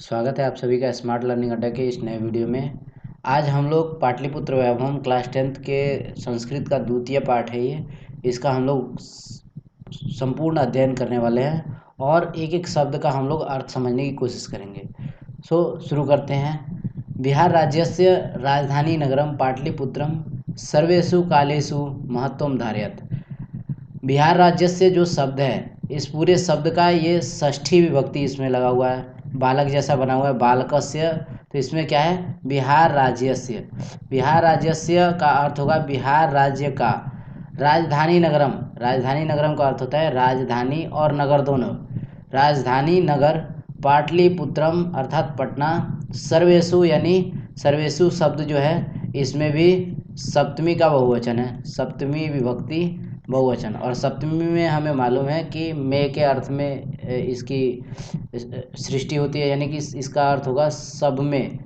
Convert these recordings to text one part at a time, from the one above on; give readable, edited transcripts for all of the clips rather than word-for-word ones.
स्वागत है आप सभी का स्मार्ट लर्निंग अड्डा के इस नए वीडियो में। आज हम लोग पाटलिपुत्र वैभवम क्लास 10th के संस्कृत का द्वितीय पाठ है ये। इसका हम लोग संपूर्ण अध्ययन करने वाले हैं और एक एक शब्द का हम लोग अर्थ समझने की कोशिश करेंगे। शुरू करते हैं। बिहार राज्यस्य राजधानी नगरम पाटलिपुत्रम सर्वेषु कालेषु महत्वम धारयत। बिहार राज्य से जो शब्द है, इस पूरे शब्द का ये षष्ठी विभक्ति इसमें लगा हुआ है, बालक जैसा बना हुआ है, बालकस्य। तो इसमें क्या है? बिहार राज्यस्य। बिहार राज्यस्य का अर्थ होगा बिहार राज्य का। राजधानी नगरम, राजधानी नगरम का अर्थ होता है राजधानी और नगर दोनों। राजधानी नगर पाटलिपुत्रम अर्थात पटना। सर्वेषु यानी सर्वेषु शब्द जो है इसमें भी सप्तमी का बहुवचन है, सप्तमी विभक्ति बहुवचन। और सप्तमी में हमें मालूम है कि में के अर्थ में इसकी सृष्टि होती है, यानी कि इसका अर्थ होगा सब में,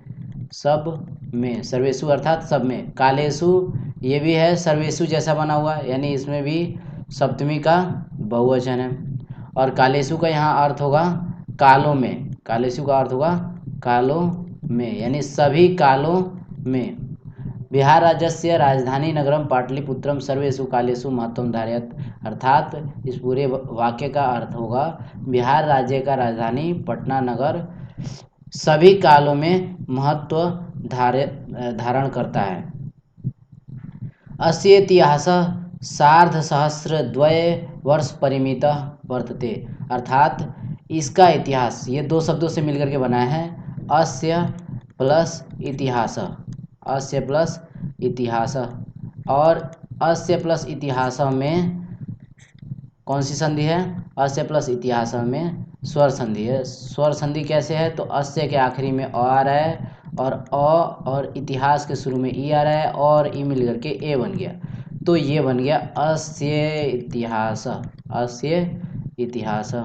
सब में। सर्वेषु अर्थात सब में। कालेषु ये भी है सर्वेषु जैसा बना हुआ, यानी इसमें भी सप्तमी का बहुवचन है। और कालेषु का यहाँ अर्थ होगा कालों में। कालेषु का अर्थ होगा कालों में, यानी सभी कालों में। बिहार राज्यस्य राजधानी नगरम पाटलिपुत्रम सर्वेषु कालेषु महत्वम धारयत, अर्थात इस पूरे वाक्य का अर्थ होगा बिहार राज्य का राजधानी पटना नगर सभी कालों में महत्व धारण करता है। अस्य इतिहासः सार्धसहस्रद्वय वर्ष परिमितः वर्तते, अर्थात इसका इतिहास ये दो शब्दों से मिलकर के बना है, अस्य प्लस इतिहास, अस्य प्लस इतिहास। और अस्य प्लस इतिहास में कौन सी संधि है? अस्य प्लस इतिहास में स्वर संधि है। स्वर संधि कैसे है? तो अस्य के आखिरी में अ आ रहा है और अ और इतिहास के शुरू में ई आ रहा है और ई मिल करके ए बन गया, तो ये बन गया अस्य इतिहास, अस्य इतिहास।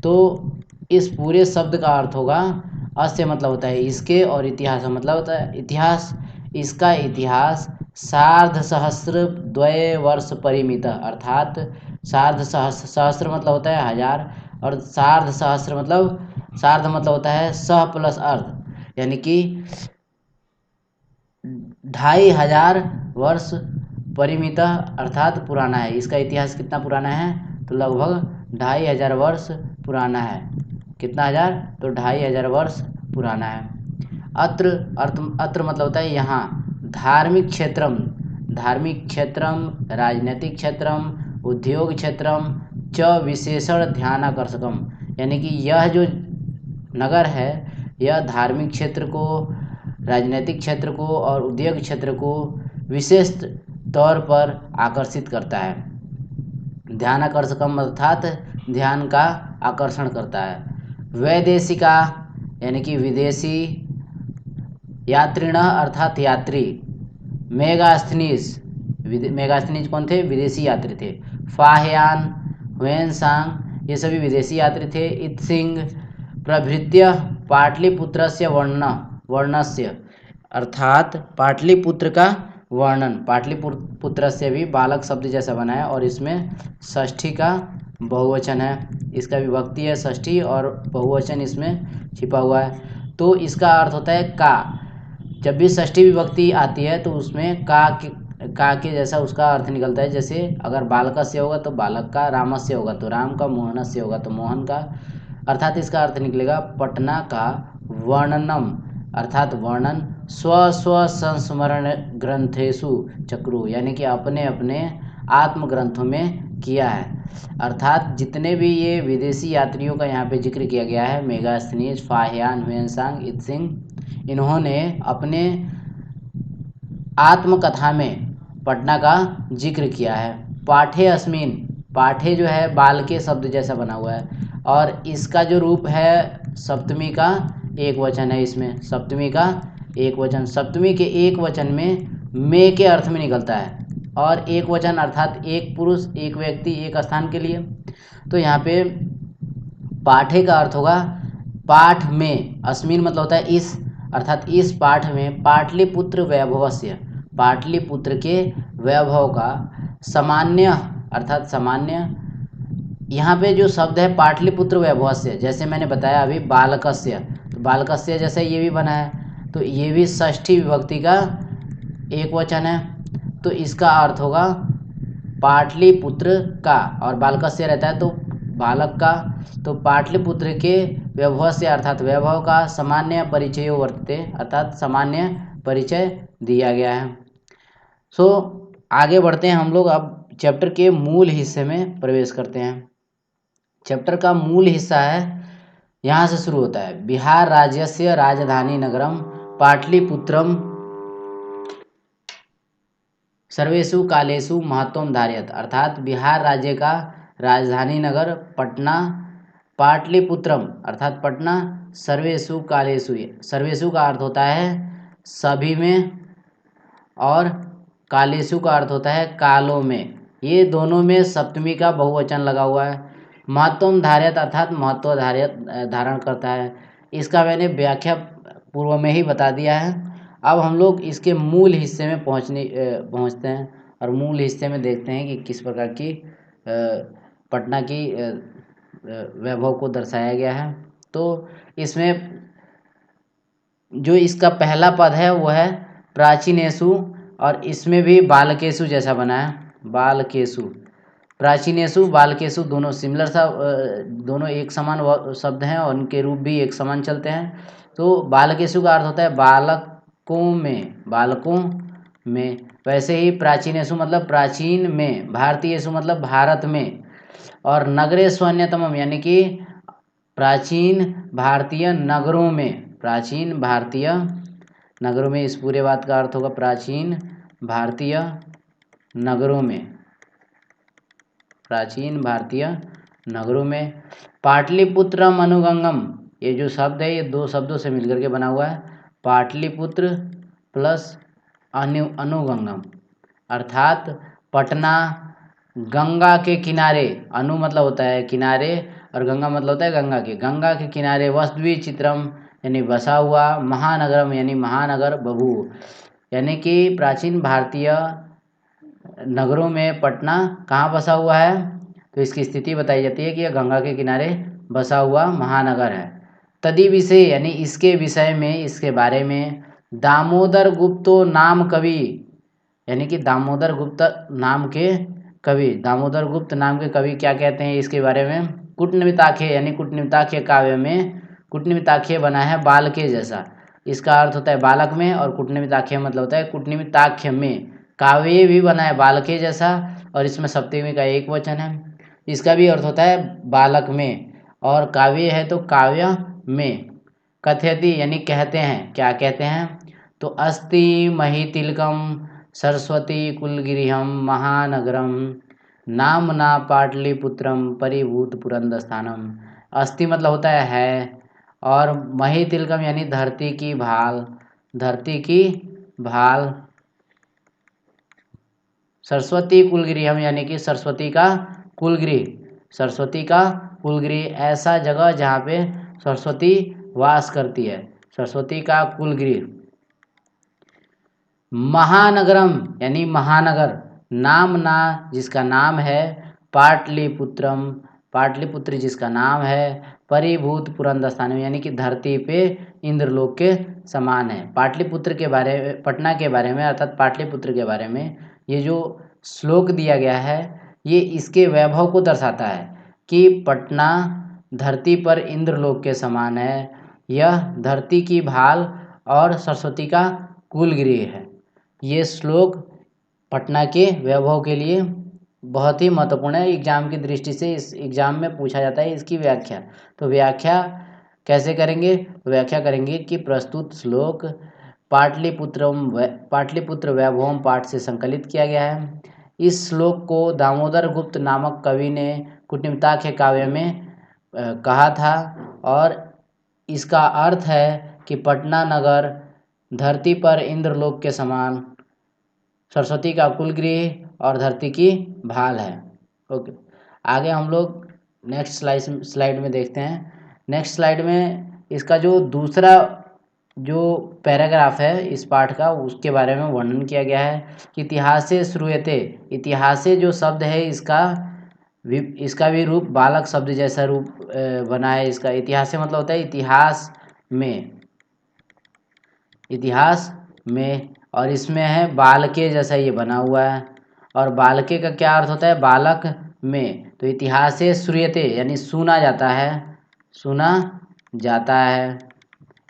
तो इस पूरे शब्द का अर्थ होगा, अस्य मतलब होता है इसके और इतिहास मतलब होता है इतिहास। इसका इतिहास सार्धसहस्रद्वय वर्ष परिमित, अर्थात सहस्र मतलब होता है हजार, और सार्धसहस्र मतलब सार्ध मतलब होता है सह प्लस अर्ध, यानी कि 2500 वर्ष परिमित अर्थात पुराना है। इसका इतिहास कितना पुराना है? तो लगभग 2500 वर्ष पुराना है। कितना हजार? तो 2500 वर्ष पुराना है। अत्र मतलब होता है यहाँ। धार्मिक क्षेत्रम, धार्मिक क्षेत्रम, राजनीतिक क्षेत्रम, उद्योग क्षेत्रम च विशेषण ध्यानाकर्षकम, यानी कि यह जो नगर है यह धार्मिक क्षेत्र को, राजनीतिक क्षेत्र को और उद्योग क्षेत्र को विशेष तौर पर आकर्षित करता है। ध्यानाकर्षकम अर्थात ध्यान का आकर्षण करता है। वैदेशिका यानी कि विदेशी, यात्रिणः अर्थात यात्री, मेगास्थनीज, मेगास्थनीज कौन थे? विदेशी यात्री थे। फाह्यान, हुएनसांग ये सभी विदेशी यात्री थे। इत्सिंग प्रभृत्य पाटलिपुत्रस्य वर्णस्य, अर्थात पाटलिपुत्र का वर्णन। पाटलिपुत्र से भी बालक शब्द जैसा बना है और इसमें षष्ठी का बहुवचन है, इसका विभक्ति है षष्ठी और बहुवचन इसमें छिपा हुआ है। तो इसका अर्थ होता है का। जब भी षष्ठी विभक्ति आती है तो उसमें का के जैसा उसका अर्थ निकलता है। जैसे अगर बालकस्य होगा तो बालक का, रामस्य होगा तो राम का, मोहनस्य होगा तो मोहन का, अर्थात इसका अर्थ निकलेगा पटना का वर्णनम, अर्थात वर्णन। स्व स्व संस्मरण ग्रंथेषु चक्रु, यानी कि अपने अपने आत्म ग्रंथों में किया है। अर्थात जितने भी ये विदेशी यात्रियों का यहाँ पे जिक्र किया गया है, मेगास्थनीज, फाह्यान, हुएनसांग, इत्सिंग, इन्होंने अपने आत्मकथा में पटना का जिक्र किया है। पाठे अस्मिन, पाठे जो है बाल के शब्द जैसा बना हुआ है और इसका जो रूप है सप्तमी का एक वचन है। इसमें सप्तमी का एक वचन, सप्तमी के एक वचन में के अर्थ में निकलता है और एक वचन अर्थात एक पुरुष, एक व्यक्ति, एक स्थान के लिए। तो यहाँ पे पाठे का अर्थ होगा पाठ में, अस्मिन मतलब होता है इस, अर्थात इस पाठ में पाटलिपुत्र वैभवस्य, पाटलिपुत्र के वैभव का, सामान्य अर्थात सामान्य, यहाँ पे जो शब्द है पाटलिपुत्र वैभवस्य, जैसे मैंने बताया अभी बालकस्य, तो बालकस्य जैसे ये भी बना है, तो ये भी षष्ठी विभक्ति का एक वचन है, तो इसका अर्थ होगा पाटलिपुत्र का, और बालकस्य रहता है तो बालक का, तो पाटलिपुत्र के वैभवस्य अर्थात वैभव का सामान्य परिचय वर्तते, अर्थात सामान्य परिचय दिया गया है। सो आगे बढ़ते हैं हम लोग, अब चैप्टर के मूल हिस्से में प्रवेश करते हैं। चैप्टर का मूल हिस्सा है, यहाँ से शुरू होता है, बिहार राज्यस्य राजधानी नगरम पाटलिपुत्रम सर्वेषु कालेषु महत्वम धारयत, अर्थात बिहार राज्य का राजधानी नगर पटना पाटलिपुत्रम अर्थात पटना सर्वेषु कालेषु, सर्वेषु का अर्थ होता है सभी में, और कालेषु का अर्थ होता है कालों में, ये दोनों में सप्तमी का बहुवचन लगा हुआ है। महत्वम धारयत अर्थात महत्व धारण करता है, इसका मैंने व्याख्या पूर्व में ही बता दिया है। अब हम लोग इसके मूल हिस्से में पहुंचते हैं, और मूल हिस्से में देखते हैं कि किस प्रकार की पटना की वैभव को दर्शाया गया है। तो इसमें जो इसका पहला पद है वो है प्राचीनेषु, और इसमें भी बालकेषु जैसा बना है, बालकेषु, प्राचीनेषु बालकेषु दोनों सिमिलर सा, दोनों एक समान शब्द हैं और उनके रूप भी एक समान चलते हैं। तो बालकेषु का अर्थ होता है बालकों में, बालकों में। वैसे ही प्राचीनेषु मतलब प्राचीन में, भारतीयेषु मतलब भारत में, और नगरेषु अन्यतमम यानी कि प्राचीन भारतीय नगरों में, प्राचीन भारतीय नगरों में, इस पूरे बात का अर्थ होगा प्राचीन भारतीय नगरों में, प्राचीन भारतीय नगरों में। पाटलिपुत्रम अनुगंगम, ये जो शब्द है ये दो शब्दों से मिलकर के बना हुआ है, पाटलिपुत्र प्लस अनुगंगम, अर्थात पटना गंगा के किनारे, अनु मतलब होता है किनारे और गंगा मतलब होता है गंगा के, गंगा के किनारे वसद्वी चित्रम यानी बसा हुआ, महानगरम यानी महानगर बभू, यानी कि प्राचीन भारतीय नगरों में पटना कहाँ बसा हुआ है, तो इसकी स्थिति बताई जाती है कि यह गंगा के किनारे बसा हुआ महानगर है। तदि विषय यानी इसके विषय में, इसके बारे में, दामोदर गुप्तो नाम कवि, यानी कि दामोदर गुप्त नाम के कवि, दामोदर गुप्त नाम के कवि क्या कहते हैं इसके बारे में, कूटनिमिताख्य यानी कूटनिमिताख्य काव्य में, कूटनिमिताख्य बना है बालके जैसा, इसका अर्थ होता है बालक में, और कूटनिमिताख्य मतलब होता है कूटनिमिताख्य में, काव्य भी बना है बालके जैसा, और इसमें सप्तमी का एक वचन है, इसका भी अर्थ होता है बालक में, और काव्य है तो काव्य में। कथयति यानी कहते हैं, क्या कहते हैं, तो अस्ति महितिलकम सरस्वती कुलगिरिहम महानगरम नामना पाटलिपुत्रम परिभूत पुरंदस्थानम। अस्ति मतलब होता है, और महितिलकम यानी धरती की भाल, धरती की भाल, सरस्वती कुलगिरिहम यानी कि सरस्वती का कुलगृह, सरस्वती का कुलगृह ऐसा जगह जहाँ पे सरस्वती वास करती है, सरस्वती का कुलगृह। महानगरम यानी महानगर, नाम ना जिसका नाम है, पाटलिपुत्रम पाटलिपुत्र जिसका नाम है, परिभूत पुरंदस्थानम यानी कि धरती पे इंद्रलोक के समान है। पाटलिपुत्र के बारे में, पटना के बारे में अर्थात पाटलिपुत्र के बारे में ये जो श्लोक दिया गया है ये इसके वैभव को दर्शाता है कि पटना धरती पर इंद्रलोक के समान है, यह धरती की भाल और सरस्वती का कुलगृह है। ये श्लोक पटना के वैभव के लिए बहुत ही महत्वपूर्ण है, एग्जाम की दृष्टि से इस एग्जाम में पूछा जाता है इसकी व्याख्या। तो व्याख्या कैसे करेंगे, व्याख्या करेंगे कि प्रस्तुत श्लोक पाटलिपुत्र वैभवम पाठ से संकलित किया गया है। इस श्लोक को दामोदर गुप्त नामक कवि ने कूटनिमिताख्य काव्य में कहा था, और इसका अर्थ है कि पटना नगर धरती पर इंद्रलोक के समान, सरस्वती का कुलगृह और धरती की भाल है। ओके, आगे हम लोग नेक्स्ट स्लाइड में देखते हैं। नेक्स्ट स्लाइड में इसका जो दूसरा जो पैराग्राफ है इस पाठ का, उसके बारे में वर्णन किया गया है कि इतिहासे श्रूयते, इतिहासे जो शब्द है इसका इसका भी रूप बालक शब्द जैसा रूप बना है। इसका इतिहास से मतलब होता है इतिहास में, और इसमें है बालके जैसा ये बना हुआ है। और बालके का क्या अर्थ होता है? बालक में। तो इतिहास से श्रूयते यानी सुना जाता है।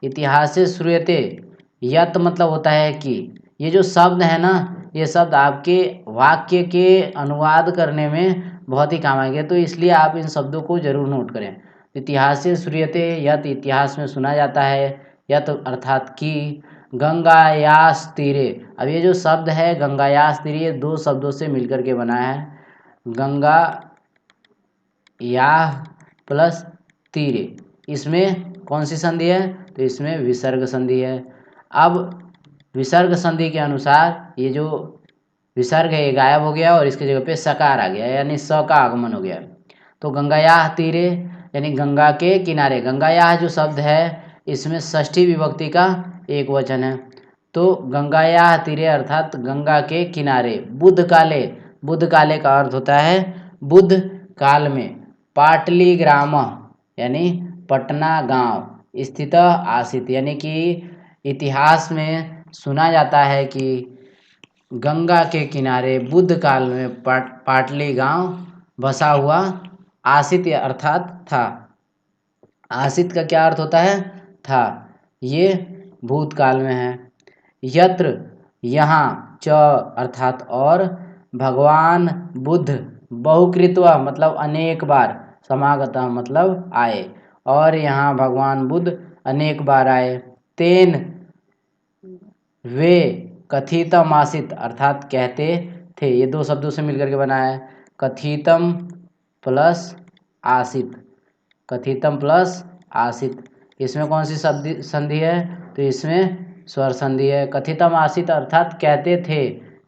इतिहास से श्रूयते यत मतलब होता है कि। ये जो शब्द है ना, ये शब्द आपके वाक्य के अनुवाद करने में बहुत ही काम आएंगे, तो इसलिए आप इन शब्दों को जरूर नोट करें। इतिहास से श्रूयते यत इतिहास में सुना जाता है। यत अर्थात कि गंगायास तीरे। अब ये जो शब्द है गंगायास तीरे, ये दो शब्दों से मिलकर के बना है। गंगा या प्लस तीरे, इसमें कौन सी संधि है? तो इसमें विसर्ग संधि है। अब विसर्ग संधि के अनुसार ये जो विसर्ग है ये गायब हो गया और इसके जगह पे सकार आ गया, यानी स का आगमन हो गया। तो गंगायाह तीरे यानी गंगा के किनारे। गंगायाह जो शब्द है इसमें षष्ठी विभक्ति का एक वचन है। तो गंगायाह तीरे अर्थात गंगा के किनारे। बुध काले का अर्थ होता है बुध काल में। पाटली ग्राम यानी पटना गांव स्थित आसित, यानी कि इतिहास में सुना जाता है कि गंगा के किनारे बुद्ध काल में पाटली गांव बसा हुआ आसित अर्थात था। आसित का क्या अर्थ होता है? था। ये भूतकाल में है। यत्र यहाँ च अर्थात और भगवान बुद्ध बहुकृत्वा मतलब अनेक बार, समागतः मतलब आए, और यहाँ भगवान बुद्ध अनेक बार आए। तेन वे कथितम आसित अर्थात कहते थे। ये दो शब्दों से मिलकर के बना है कथितम प्लस आसित। कथितम प्लस आसित, इसमें कौन सी संधि है? तो इसमें स्वर संधि है। कथितम आसित अर्थात कहते थे।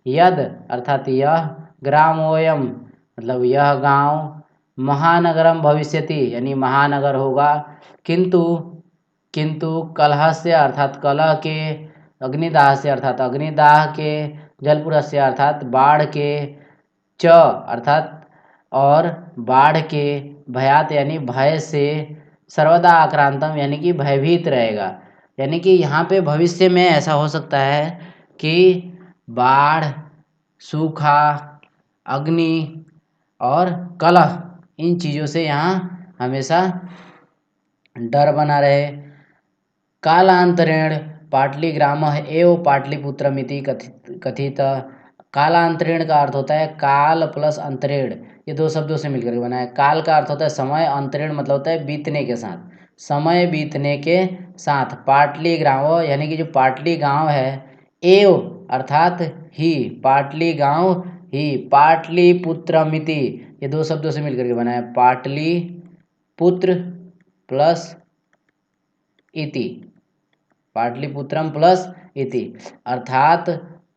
यद अर्थात यह, ग्रामोयम मतलब यह गांव, महानगरम भविष्यति यानी महानगर होगा, किंतु कलह से अर्थात कलह के, अग्निदाह से अर्थात अग्निदाह के, जलपुर से अर्थात बाढ़ के, च अर्थात और बाढ़ के, भयात यानी भय से, सर्वदा आक्रांतम यानी कि भयभीत रहेगा। यानी कि यहाँ पे भविष्य में ऐसा हो सकता है कि बाढ़, सूखा, अग्नि और कलह, इन चीज़ों से यहाँ हमेशा डर बना रहे। कालांतरेण पाटलीग्राम एवं पाटलिपुत्रमिति कथित। कालांतरेण का अर्थ होता है काल प्लस अंतरेण, ये दो शब्दों से मिलकर बना है। काल का अर्थ होता है समय, अंतरेण मतलब होता है बीतने के साथ, समय बीतने के साथ। पाटली ग्राम यानी कि जो पाटली गांव है, एव अर्थात ही, पाटली गांव ही, पाटलिपुत्रमिति ये दो शब्दों से मिलकर के बना है। पाटली पुत्र प्लस इति, पाटलिपुत्रम प्लस इति अर्थात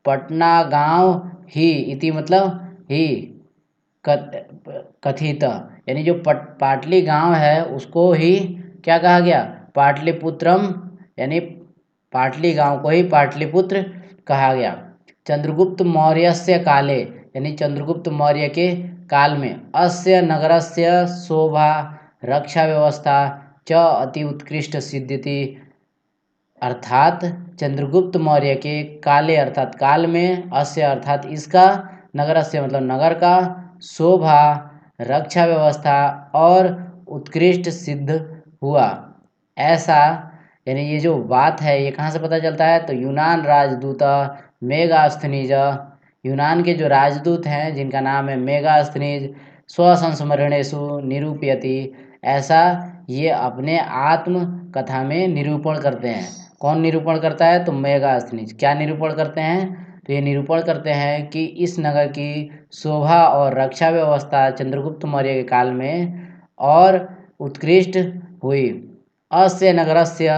पटना गांव ही, इति मतलब ही, कथित यानी जो पाटली गांव है उसको ही क्या कहा गया? पाटलिपुत्रम, यानी पाटली गांव को ही पाटलिपुत्र कहा गया। चंद्रगुप्त मौर्य से काले यानी चंद्रगुप्त मौर्य के काल में, अस्य नगरस्य शोभा रक्षा व्यवस्था च अति उत्कृष्ट सिद्धिति अर्थात चंद्रगुप्त मौर्य के काले अर्थात काल में, अस्य अर्थात इसका, नगरस्य मतलब नगर का, शोभा रक्षा व्यवस्था और उत्कृष्ट सिद्ध हुआ। ऐसा यानी ये जो बात है ये कहाँ से पता चलता है? तो यूनान राजदूत मेगास्थनीज, यूनान के जो राजदूत हैं जिनका नाम है मेगास्थनीज, स्वसंस्मरणेषु निरूपयति, ऐसा ये अपने आत्म कथा में निरूपण करते हैं। कौन निरूपण करता है? तो मेगास्थनीज। क्या निरूपण करते हैं? तो ये निरूपण करते हैं कि इस नगर की शोभा और रक्षा व्यवस्था चंद्रगुप्त मौर्य के काल में और उत्कृष्ट हुई। अस्य नगरस्य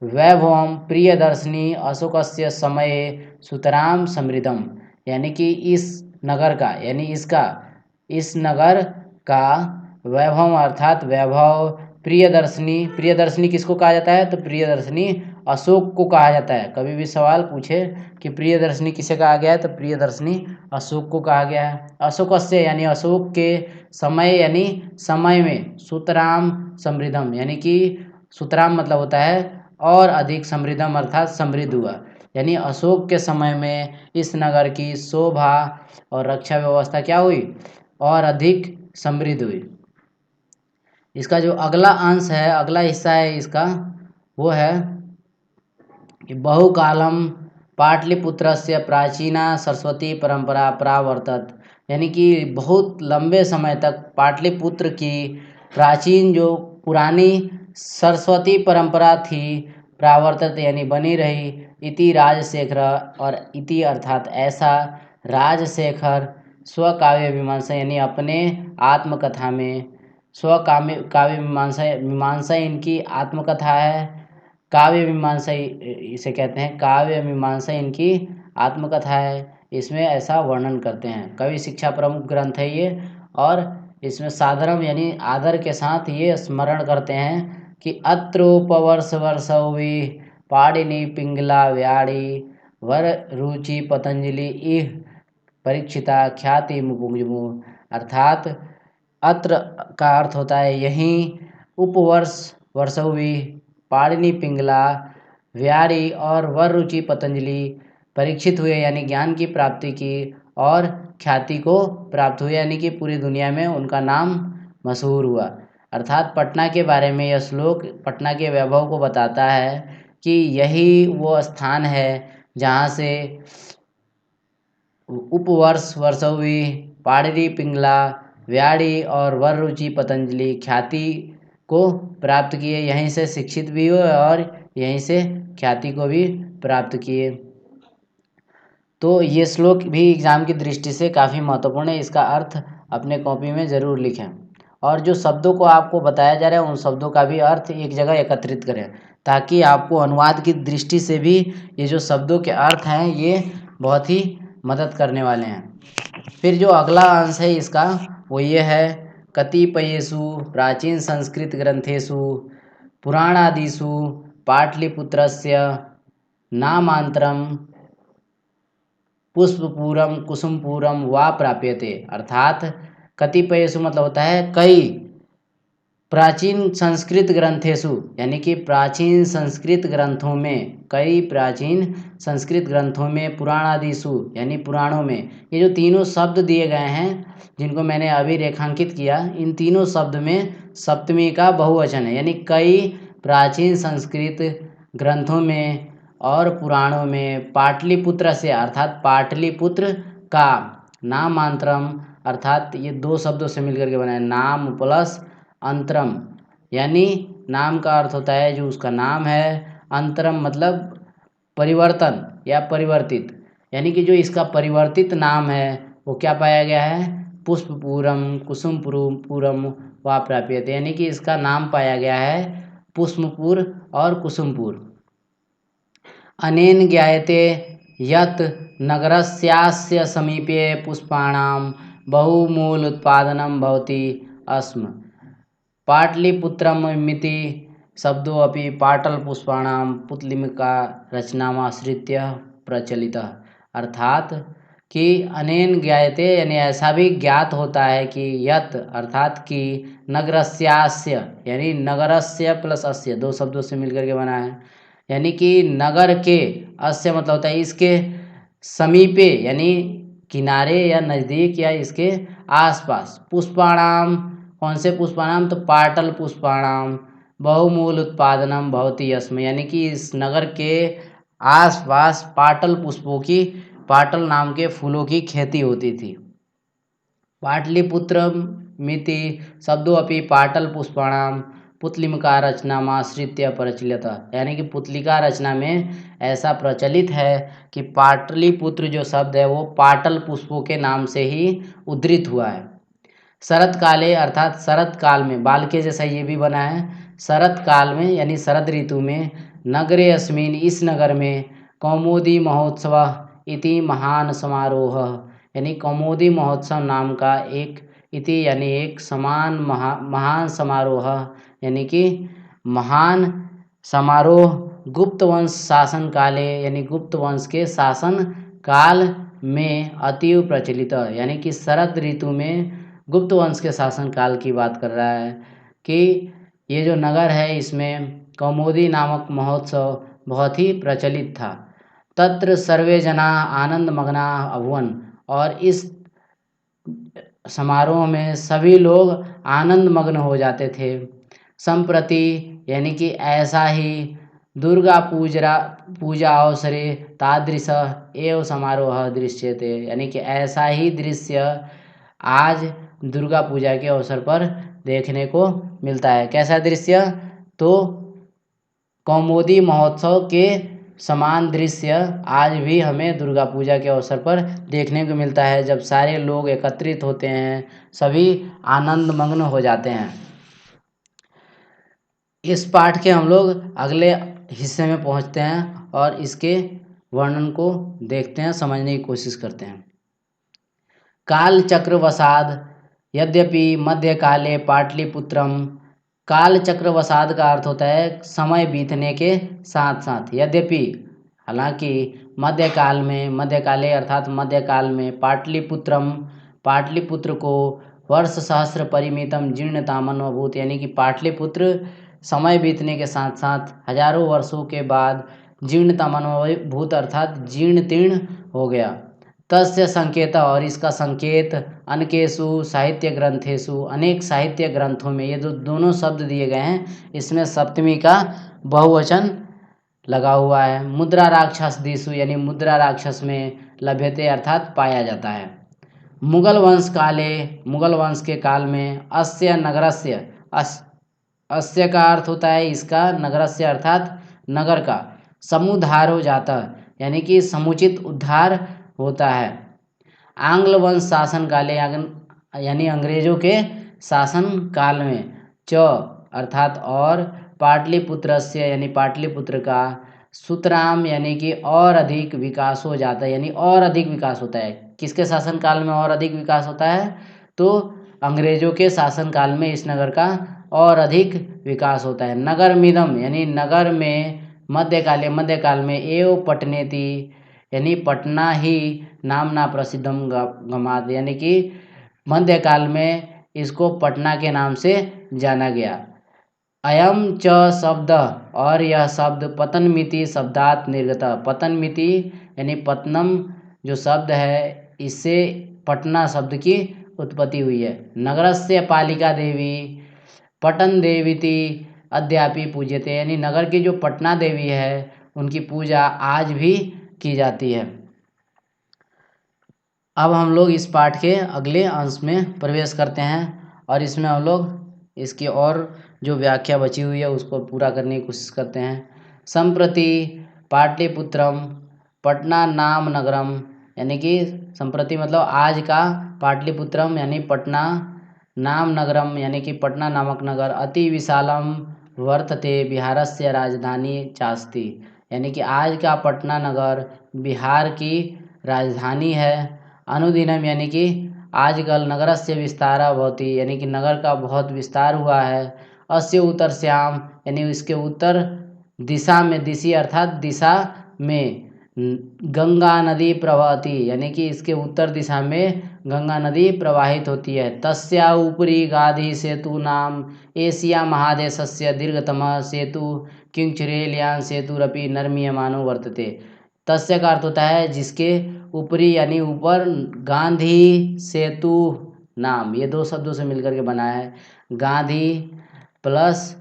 वैभवम प्रियदर्शिनी अशोकस्य समये सुतराम समृद्धम, यानी कि इस नगर का यानी इसका, इस नगर का वैभव अर्थात वैभव, प्रियदर्शिनी, प्रियदर्शिनी किसको कहा जाता है? तो प्रियदर्शिनी अशोक को कहा जाता है। कभी भी सवाल पूछे कि प्रियदर्शनी किसे कहा गया है, तो प्रियदर्शनी अशोक को कहा गया है। अशोकस्य यानी अशोक के समय यानी समय में, सुतराम समृद्धम यानी कि सुतराम मतलब होता है और अधिक, समृद्धम अर्थात समृद्ध हुआ। यानी अशोक के समय में इस नगर की शोभा और रक्षा व्यवस्था क्या हुई, और अधिक समृद्ध हुई। इसका जो अगला अंश है, अगला हिस्सा है इसका, वो है कि बहुकालम पाटलिपुत्रस्य प्राचीना सरस्वती परंपरा प्रावर्तत। यानी कि बहुत लंबे समय तक पाटलिपुत्र की प्राचीन जो पुरानी सरस्वती परंपरा थी प्रावर्तत यानी बनी रही। इति राजशेखर, और इति अर्थात ऐसा, राजशेखर स्वकाव्य मीमांसा यानी अपने आत्मकथा में, स्वकाव्य काव्य मीमांसा, मीमांसा इनकी आत्मकथा है। काव्य मीमांसा इसे कहते हैं, काव्य मीमांसा इनकी आत्मकथा है। इसमें ऐसा वर्णन करते हैं। कवि शिक्षा प्रमुख ग्रंथ है ये, और इसमें साधारण यानी आदर के साथ ये स्मरण करते हैं कि अत्रोपवर्ष वर्षवी पाणिनि पिंगला व्याड़ी वर रुचि पतंजलि इह परीक्षिता ख्याति मुमुर्मु। अर्थात अत्र का अर्थ होता है यहीं, उपवर्ष वर्षवी पाणिनि पिंगला व्यारी और वर रुचि पतंजलि परीक्षित हुए यानी ज्ञान की प्राप्ति की और ख्याति को प्राप्त हुए यानी कि पूरी दुनिया में उनका नाम मशहूर हुआ। अर्थात पटना के बारे में यह श्लोक पटना के वैभव को बताता है कि यही वो स्थान है जहाँ से उपवर्ष वर्षवी पाणिनि पिंगला व्याड़ी और वर रुचि पतंजलि ख्याति को प्राप्त किए, यहीं से शिक्षित भी हुए और यहीं से ख्याति को भी प्राप्त किए। तो ये श्लोक भी एग्जाम की दृष्टि से काफ़ी महत्वपूर्ण है। इसका अर्थ अपने कॉपी में ज़रूर लिखें, और जो शब्दों को आपको बताया जा रहा है उन शब्दों का भी अर्थ एक जगह एकत्रित करें, ताकि आपको अनुवाद की दृष्टि से भी ये जो शब्दों के अर्थ हैं ये बहुत ही मदद करने वाले हैं। फिर जो अगला अंश है इसका वो ये है, कतिपयेषु प्राचीन संस्कृत ग्रंथेषु पुराणादिषु पाटलिपुत्रस्य नामांतरम पुष्पपूरम कुसुमपूरम वा प्राप्यते। अर्थात कतिपयेषु मतलब होता है कई, प्राचीन संस्कृत ग्रंथेषु यानी कि प्राचीन संस्कृत ग्रंथों में, कई प्राचीन संस्कृत ग्रंथों में, पुराणादिषु यानी पुराणों में, ये जो तीनों शब्द दिए गए हैं जिनको मैंने अभी रेखांकित किया, इन तीनों शब्द में सप्तमी का बहुवचन है। यानी कई प्राचीन संस्कृत ग्रंथों में और पुराणों में पाटलिपुत्र से अर्थात पाटलिपुत्र का नामांतरम, अर्थात ये दो शब्दों से मिलकर के बना है, नाम प्लस अंतरम। यानी नाम का अर्थ होता है जो उसका नाम है, अंतरम मतलब परिवर्तन या परिवर्तित, यानी कि जो इसका परिवर्तित नाम है वो क्या पाया गया है, पुष्पपूरम कुसुमपूरम वा प्राप्यते। यानी कि इसका नाम पाया गया है पुष्पपुर और कुसुमपुर। अनेन ज्ञायते यत् नगरस्यास्य समीपे पुष्पाणां बहुमूल उत्पादनं भवति अस्म। पाटलिपुत्रमिति शब्दो अपि पाटलपुष्पाणां पुतलिका रचनामाश्रित्य प्रचलितः। अर्थात कि अनेन ज्ञायते यानी ऐसा भी ज्ञात होता है कि यत अर्थात कि नगरस्यास्य यानी नगरस्य प्लस अस्य दो शब्दों से मिलकर के बना है, यानी कि नगर के, अस्य मतलब होता है इसके समीपे यानी किनारे या नज़दीक या इसके आसपास, पुष्पाणाम कौन से पुष्पाणाम, तो पाटल पुष्पाणाम बहुमूल उत्पादनम भवति यस्म। यानी कि इस नगर के आसपास पाटल पुष्पों की, पाटल नाम के फूलों की खेती होती थी। पाटलिपुत्र मिति शब्दों अपि पाटल पुष्पाणाम पुतलिका रचनामाश्रित्य प्रचलित। यानी कि पुतलिका रचना में ऐसा प्रचलित है कि पाटलिपुत्र जो शब्द है वो पाटल पुष्पों के नाम से ही उद्धृत हुआ है। शरत काले अर्थात शरत काल में, बाल के जैसा ये भी बना है, शरत काल में यानी शरद ऋतु में, नगरे अस्मिन इस नगर में, कौमुदी महोत्सव इति महान समारोह यानी कौमुदी महोत्सव नाम का एक, इति यानी एक, समान महान समारोह यानी कि महान समारोह गुप्त वंश शासन काले यानी गुप्त वंश के शासन काल में अतीव प्रचलित, यानी कि शरद ऋतु में गुप्त वंश के शासन काल की बात कर रहा है कि ये जो नगर है इसमें कौमुदी नामक महोत्सव बहुत ही प्रचलित था। तत्र सर्वे जना आनंद मग्ना अभुवन, और इस समारोह में सभी लोग आनंद मग्न हो जाते थे। संप्रति यानी कि ऐसा ही दुर्गा पूजा अवसरे तादृश एव समारोह दृश्यते, यानी कि ऐसा ही दृश्य आज दुर्गा पूजा के अवसर पर देखने को मिलता है। कैसा दृश्य? तो कौमुदी महोत्सव के समान दृश्य आज भी हमें दुर्गा पूजा के अवसर पर देखने को मिलता है, जब सारे लोग एकत्रित होते हैं, सभी आनंद मग्न हो जाते हैं। इस पाठ के हम लोग अगले हिस्से में पहुंचते हैं और इसके वर्णन को देखते हैं, समझने की कोशिश करते हैं। काल चक्रवसाद यद्यपि मध्यकाले पाटलिपुत्रम, काल चक्रवसाद का अर्थ होता है समय बीतने के साथ साथ। यद्यपि हालांकि मध्यकाले अर्थात मध्यकाल में पाटलिपुत्रम, पाटलिपुत्र को वर्ष सहस्र परिमितम जीर्णतामन अभूत, यानी कि पाटलिपुत्र समय बीतने के साथ साथ हजारों वर्षों के बाद जीर्णतामन भूत अर्थात जीर्ण तीर्ण हो गया। तस्य संकेत, और इसका संकेत अनेकेषु साहित्य ग्रंथेषु, अनेक साहित्य ग्रंथों में ये जो दोनों शब्द दिए गए हैं इसमें सप्तमी का बहुवचन लगा हुआ है। मुद्रा राक्षस दिशु, यानी मुद्रा राक्षस में लभ्यते अर्थात पाया जाता है। मुगल वंश काले, मुगल वंश के काल में अस्य नगरस्य, अस्य का अर्थ होता है इसका, नगरस्य अर्थात नगर का, समुद्धारो जाता, यानी कि समुचित उद्धार होता है। आंग्ल वंश शासन काले, यानी अंग्रेजों के शासन काल में, च अर्थात और, पाटलिपुत्रस्य यानी पाटलिपुत्र का, सुतराम यानी कि और अधिक विकास हो जाता है, यानी और अधिक विकास होता है। किसके शासन काल में और अधिक विकास होता है? तो अंग्रेजों के शासन काल में इस नगर का और अधिक विकास होता है। नगर मिदम, यानी नगर में, मध्यकाल में, एव पटनेति, यानी पटना ही, नामना प्रसिद्धम गमात, यानी कि मध्यकाल में इसको पटना के नाम से जाना गया। अयम च शब्द, और यह शब्द पतनमिति शब्दात निर्गत, पतनमिति यानी पतनम जो शब्द है इससे पटना शब्द की उत्पत्ति हुई है। नगरस्य पालिका देवी पटन देवीति अद्यापि पूज्यते, यानी नगर की जो पटना देवी है उनकी पूजा आज भी की जाती है। अब हम लोग इस पाठ के अगले अंश में प्रवेश करते हैं और इसमें हम लोग इसकी और जो व्याख्या बची हुई है उसको पूरा करने की कोशिश करते हैं। संप्रति पाटलिपुत्रम पटना नाम नगरम, यानी कि संप्रति मतलब आज का, पाटलिपुत्रम यानी पटना, नाम नगरम यानी कि पटना नामक नगर, अति विशालम वर्तते बिहारस्य राजधानी चास्ति, यानी कि आज का पटना नगर बिहार की राजधानी है। अनुदिनम यानी कि आजकल, नगरस्य विस्तारा भवति, यानी कि नगर का बहुत विस्तार हुआ है। अस्य उत्तर श्याम, यानी इसके उत्तर दिशा में, दिशि अर्थात दिशा में, गंगा नदी प्रवहति, यानी कि इसके उत्तर दिशा में गंगा नदी प्रवाहित होती है। तस्या ऊपरी गाधी सेतु नाम एशिया महादेशस्य दीर्घतमः सेतु किंचरेलियान सेतुरपि निर्मीयमानो वर्तते। तस्य का अर्थ होता है जिसके ऊपरी, यानी ऊपर, गांधी सेतु नाम, ये दो शब्दों से मिलकर के बना है। गांधी प्लस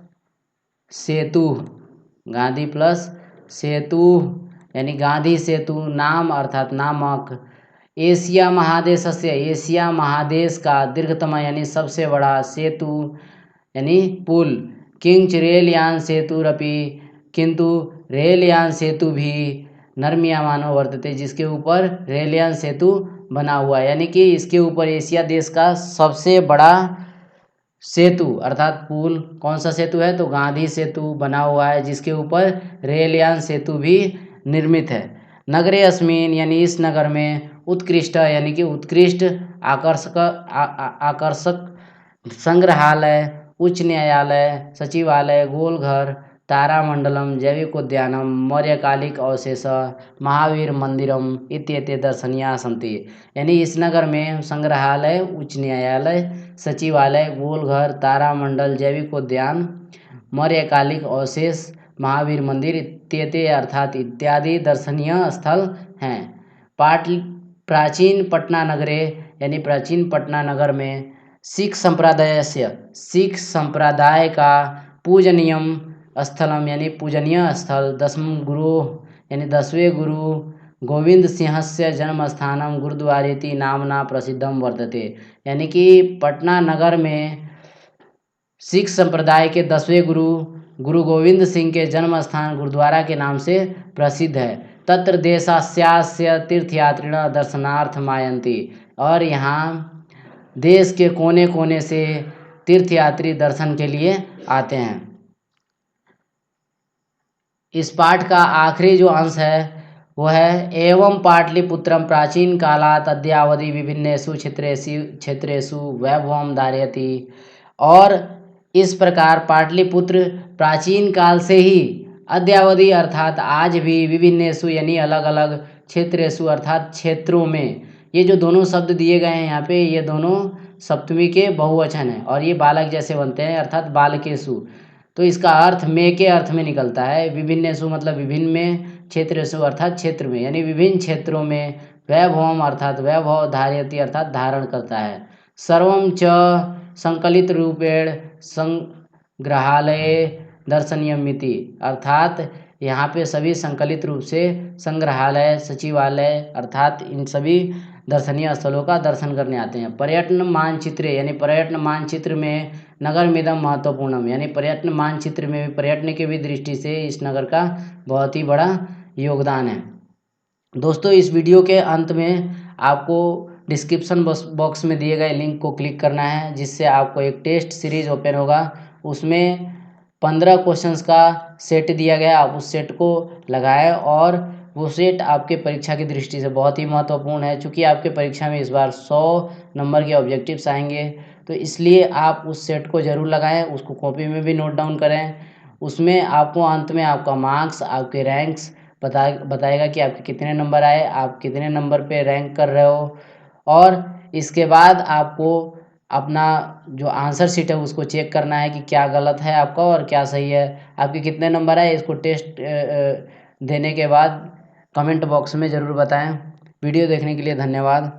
सेतु, गांधी प्लस सेतु यानी गांधी सेतु, नाम अर्थात नामक, एशिया महादेशस्य, एशिया महादेश का, दीर्घतम यानी सबसे बड़ा, सेतु यानी पुल, किंच रेलयान सेतुरपि, किंतु रेलयान सेतु भी, निर्मीयमानो वर्तते, जिसके ऊपर रेलयान सेतु बना हुआ है, यानी कि इसके ऊपर एशिया देश का सबसे बड़ा सेतु अर्थात पुल, कौन सा सेतु है? तो गांधी सेतु बना हुआ है, जिसके ऊपर रेलयान सेतु भी निर्मित है। नगरे अस्मिन, यानी इस नगर में, उत्कृष्ट यानी कि उत्कृष्ट, आकर्षक संग्रहालय, उच्च न्यायालय, सचिवालय, गोलघर, तारामंडलम, जैविकोद्यानम, मौर्यकालिक अवशेष, महावीर मंदिरम इत्येते दर्शनीयाः सन्ति। यानी इस नगर में संग्रहालय, उच्च न्यायालय, सचिवालय, गोलघर, तारामंडल, जैविकोद्यान, मौर्यकालिक अवशेष, महावीर मंदिर इत्येते अर्थात इत्यादि दर्शनीय स्थल हैं। प्राचीन पटना नगरे यानी प्राचीन पटना नगर में सिख संप्रदाय का पूजनीयम स्थलम यानी पूजनीय स्थल दसम गुरु यानी 10वें गुरु गोविंद सिंहस्य जन्मस्थानम गुरुद्वारेति नामना प्रसिद्धम वर्तते। यानी कि पटना नगर में सिख संप्रदाय के 10वें गुरु गोविंद सिंह के जन्म स्थान गुरुद्वारा के नाम से प्रसिद्ध है। तत्र देशास्यास्य तीर्थयात्रिणः दर्शनार्थम आयन्ति, और यहाँ देश के कोने कोने से तीर्थयात्री दर्शन के लिए आते हैं। इस पाठ का आखिरी जो अंश है वो है एवं पाटलिपुत्रम प्राचीन कालात् अद्यावधि विभिन्नेषु क्षेत्रेषु वैभवं धारयति। और इस प्रकार पाटलिपुत्र प्राचीन काल से ही अद्यावधि अर्थात आज भी विभिन्नेषु यानी अलग अलग क्षेत्रेषु अर्थात क्षेत्रों में, ये जो दोनों शब्द दिए गए हैं यहाँ पे ये दोनों सप्तमी के बहुवचन हैं और ये बालक जैसे बनते हैं अर्थात बालकेषु। तो इसका अर्थ में के अर्थ में निकलता है। विभिन्नेषु मतलब विभिन्न में, क्षेत्रेषु अर्थात क्षेत्र में, यानी विभिन्न क्षेत्रों में, वैभवम अर्थात वैभव, धारयति अर्थात धारण करता है। सर्वम च संकलित रूपेण संग्रहालय दर्शनीयमिति, अर्थात यहाँ पे सभी संकलित रूप से संग्रहालय, सचिवालय अर्थात इन सभी दर्शनीय स्थलों का दर्शन करने आते हैं। पर्यटन मानचित्र यानी पर्यटन मानचित्र में नगर मिदम महत्वपूर्णम, यानी पर्यटन मानचित्र में भी पर्यटन की भी दृष्टि से इस नगर का बहुत ही बड़ा योगदान है। दोस्तों इस वीडियो के अंत में आपको डिस्क्रिप्शन बॉक्स में दिए गए लिंक को क्लिक करना है, जिससे आपको एक टेस्ट सीरीज ओपन होगा। उसमें 15 क्वेश्चंस का सेट दिया गया, आप उस सेट को लगाएं और वो सेट आपके परीक्षा की दृष्टि से बहुत ही महत्वपूर्ण है। चूँकि आपके परीक्षा में इस बार 100 नंबर के ऑब्जेक्टिव्स आएंगे, तो इसलिए आप उस सेट को ज़रूर लगाएं, उसको कॉपी में भी नोट डाउन करें। उसमें आपको अंत में आपका मार्क्स, आपके रैंक्स बताएगा कि आपके कितने नंबर आए, आप कितने नंबर पे रैंक कर रहे हो। और इसके बाद आपको अपना जो आंसर शीट है उसको चेक करना है कि क्या गलत है आपका और क्या सही है, आपके कितने नंबर आए। इसको टेस्ट देने के बाद कमेंट बॉक्स में ज़रूर बताएं। वीडियो देखने के लिए धन्यवाद।